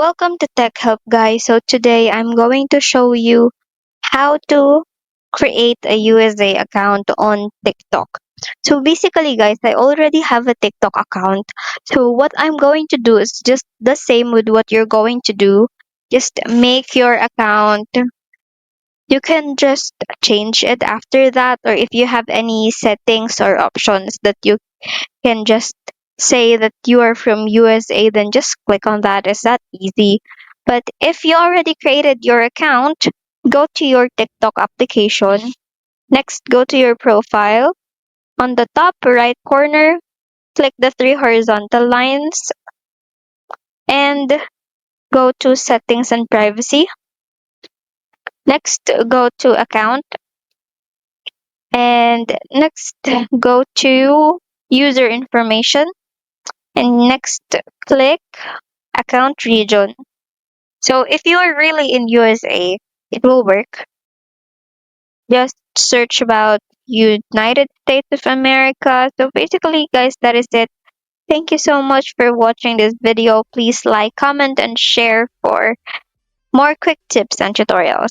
Welcome to Tech Help, guys. So today I'm going to show you how to create a USA account on TikTok. So basically, guys, I already have a TikTok account. So what I'm going to do is just the same with what you're going to do. Just make your account. You can just change it after that, or if you have any settings or options that you can just say that you are from USA, then just click on that. It's that easy. But if you already created your account, go to your TikTok application. Next, go to your profile. On the top right corner, click the three horizontal lines and go to settings and privacy. Next, go to account. And next, go to user information. And next, click account region. So if you are really in USA, it will work. Just search about United States of America. So basically, guys, that is it. Thank you so much for watching this video. Please like, comment, and share for more quick tips and tutorials.